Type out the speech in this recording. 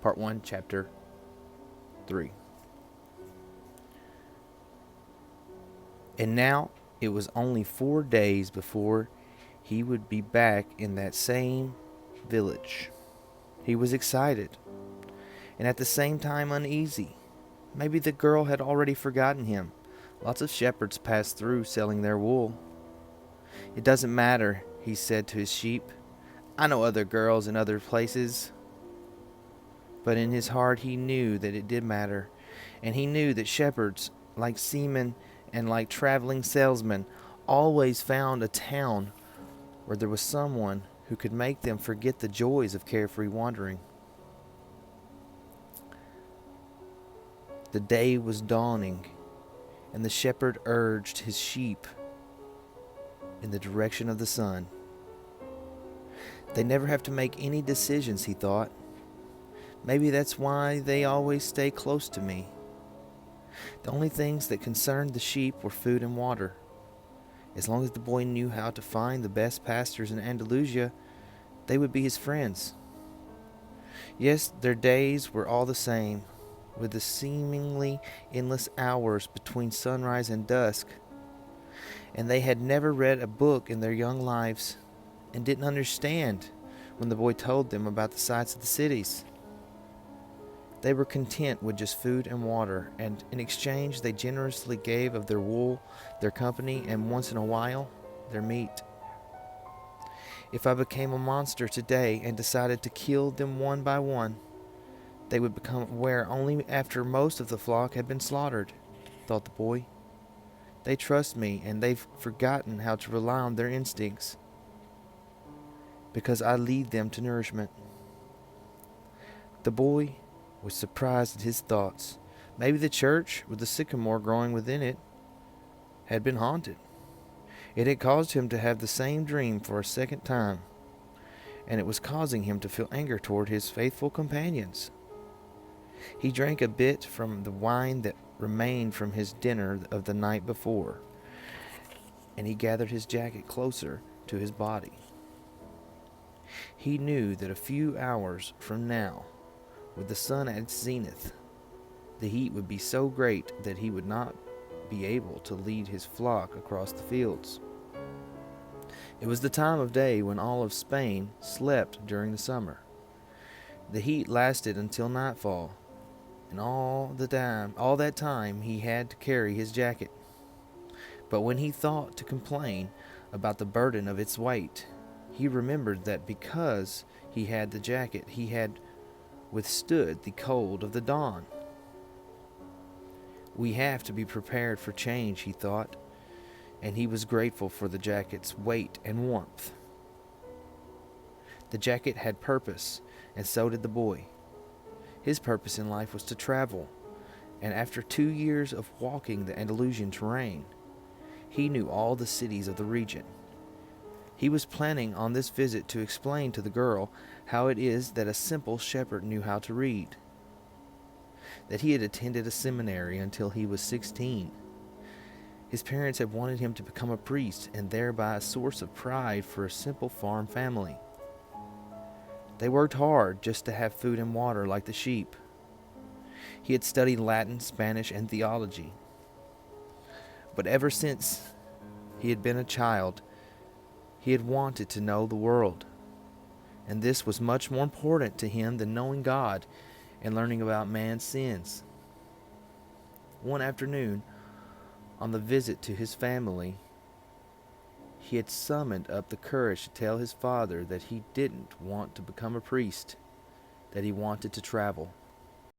Part 1, Chapter 3. And now it was only 4 days before he would be back in that same village. He was excited and at the same time uneasy. Maybe the girl had already forgotten him. Lots of shepherds passed through selling their wool. It doesn't matter, he said to his sheep. I know other girls in other places. But in his heart he knew that it did matter, and he knew that shepherds, like seamen and like traveling salesmen, always found a town where there was someone who could make them forget the joys of carefree wandering. The day was dawning, and the shepherd urged his sheep in the direction of the sun. They never have to make any decisions, he thought. Maybe that's why they always stay close to me. The only things that concerned the sheep were food and water. As long as the boy knew how to find the best pastures in Andalusia, they would be his friends. Yes, their days were all the same, with the seemingly endless hours between sunrise and dusk. And they had never read a book in their young lives and didn't understand when the boy told them about the sights of the cities. They were content with just food and water, and in exchange they generously gave of their wool, their company, and once in a while, their meat. If I became a monster today and decided to kill them one by one, they would become aware only after most of the flock had been slaughtered, thought the boy. They trust me, and they've forgotten how to rely on their instincts, because I lead them to nourishment. The boy was surprised at his thoughts. Maybe the church, with the sycamore growing within it, had been haunted. It had caused him to have the same dream for a second time, and it was causing him to feel anger toward his faithful companions. He drank a bit from the wine that remained from his dinner of the night before, and he gathered his jacket closer to his body. He knew that a few hours from now, with the sun at its zenith, the heat would be so great that he would not be able to lead his flock across the fields. It was the time of day when all of Spain slept during the summer. The heat lasted until nightfall, and all that time he had to carry his jacket. But when he thought to complain about the burden of its weight, he remembered that because he had the jacket, he had withstood the cold of the dawn. We have to be prepared for change, he thought, and he was grateful for the jacket's weight and warmth. The jacket had purpose, and so did the boy. His purpose in life was to travel, and after 2 years of walking the Andalusian terrain, he knew all the cities of the region. He was planning on this visit to explain to the girl how it is that a simple shepherd knew how to read, that he had attended a seminary until he was 16. His parents had wanted him to become a priest, and thereby a source of pride for a simple farm family. They worked hard just to have food and water like the sheep. He had studied Latin, Spanish, and theology. But ever since he had been a child, he had wanted to know the world, and this was much more important to him than knowing God and learning about man's sins. One afternoon, on the visit to his family, he had summoned up the courage to tell his father that he didn't want to become a priest, that he wanted to travel.